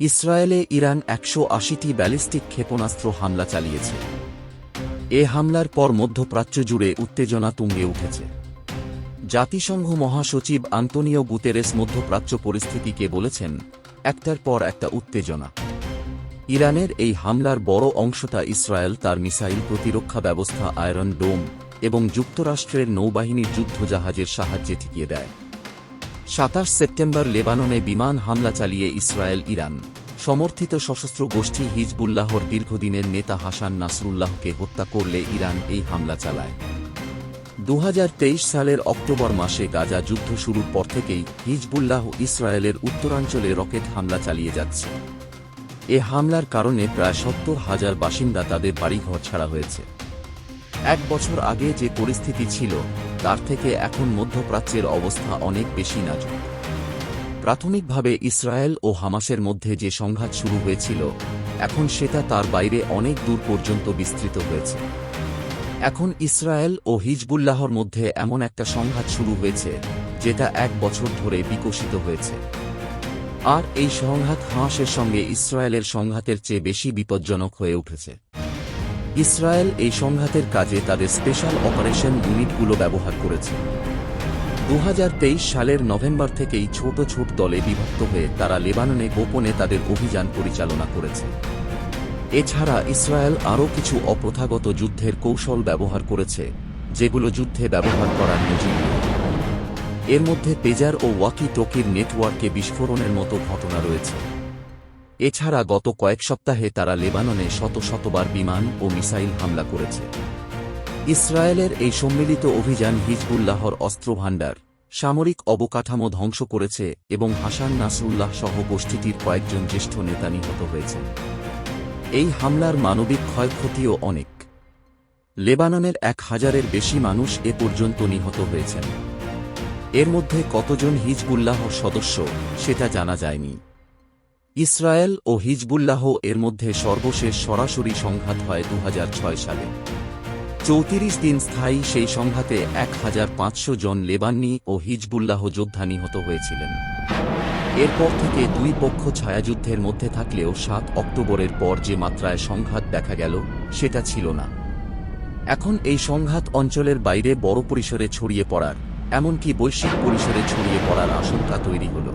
ইসরায়েলে Iran ১৮০টি ballistic ক্ষেপণাস্ত্র হামলা চালিয়েছে। এ হামলার পর মধ্যপ্রাচ্য জুড়ে উত্তেজনা তুঙ্গে উঠেছে। জাতিসংঘ মহাসচিব আন্তোনিও গুতেরেস মধ্যপ্রাচ্য পরিস্থিতিকে বলেছেন, একটার পর একটা উত্তেজনা। ইরানের এই হামলার বড় অংশটা ইসরায়েল তার মিসাইল প্রতিরক্ষা ব্যবস্থা আয়রন ডোম এবং যুক্তরাষ্ট্রের নৌবাহিনীর যুদ্ধজাহাজের সাহায্যে ঠেকিয়ে দেয়। ২৭ সেপ্টেম্বর লেবাননে বিমান হামলা চালিয়ে ইসরায়েল ইরান সমর্থিত সশস্ত্র গোষ্ঠী হিজবুল্লাহর দীর্ঘদিনের নেতা হাসান নাসরুল্লাহকে হত্যা করলে ইরান এই হামলা চালায়। ২০২৩ সালের অক্টোবর মাসে গাজা যুদ্ধ শুরুর পর থেকেই হিজবুল্লাহ ইসরায়েলের উত্তরাঞ্চলে রকেট হামলা চালিয়ে যাচ্ছে। এ হামলার কারণে প্রায় ৭০,০০০ বাসিন্দা তাদের বাড়িঘর ছাড়া হয়েছে। এক বছর আগে যে পরিস্থিতি ছিল তার থেকে এখন মধ্যপ্রাচ্যের অবস্থা অনেক বেশি নাজুক। প্রাথমিকভাবে ইসরায়েল ও হামাসের মধ্যে যে সংঘাত শুরু হয়েছিল, এখন সেটা তার বাইরে অনেক দূর পর্যন্ত বিস্তৃত হয়েছে। এখন ইসরায়েল ও হিজবুল্লাহর মধ্যে এমন একটা সংঘাত শুরু হয়েছে যেটা এক বছর ধরে বিকশিত হয়েছে। আর এই সংঘাত হামাসের সঙ্গে ইসরায়েলের সংঘাতের চেয়ে বেশি বিপজ্জনক হয়ে উঠেছে। ইসরায়েল এই সংঘাতের কাজে তাদের স্পেশাল অপারেশন ইউনিটগুলো ব্যবহার করেছে। ২০২৩ সালের নভেম্বর থেকেই ছোট ছোট দলে বিভক্ত হয়ে তারা লেবাননে গোপনে তাদের অভিযান পরিচালনা করেছে। এছাড়া ইসরায়েল আরও কিছু অপ্রথাগত যুদ্ধের কৌশল ব্যবহার করেছে, যেগুলো যুদ্ধে ব্যবহার করার নজির নেই। এর মধ্যে পেজার ও ওয়াকি টকির নেটওয়ার্কে বিস্ফোরণের মতো ঘটনা রয়েছে। এছাড়া গত কয়েক সপ্তাহে তারা লেবাননে শতবার বিমান ও মিসাইল হামলা করেছে। ইসরায়েলের এই সম্মিলিত অভিযান হিজবুল্লাহর অস্ত্রভাণ্ডার, সামরিক অবকাঠামো ধ্বংস করেছে এবং হাসান নাসরুল্লাহ সহ গোষ্ঠীটির কয়েকজন জ্যেষ্ঠ নেতা নিহত হয়েছেন। এই হামলার মানবিক ক্ষয়ক্ষতিও অনেক। লেবাননের ১,০০০-এর বেশি মানুষ এ পর্যন্ত নিহত হয়েছেন। এর মধ্যে কতজন হিজবুল্লাহর সদস্য সেটা জানা যায়নি। ইসরায়েল ও হিজবুল্লাহ এর মধ্যে সর্বশেষ সরাসরি সংঘাত হয় ২০০৬ সালে। ৩৪ দিন স্থায়ী সেই সংঘাতে ১,৫০০ জন লেবানি ও হিজবুল্লাহ যোদ্ধা নিহত হয়েছিলেন। এরপর থেকে দুই পক্ষ ছায়াযুদ্ধের মধ্যে থাকলেও ৭ অক্টোবরের পর যে মাত্রায় সংঘাত দেখা গেল সেটা ছিল না। এখন এই সংঘাত অঞ্চলের বাইরে বড় পরিসরে ছড়িয়ে পড়ার, এমনকি বৈশ্বিক পরিসরে ছড়িয়ে পড়ার আশঙ্কা তৈরি হল।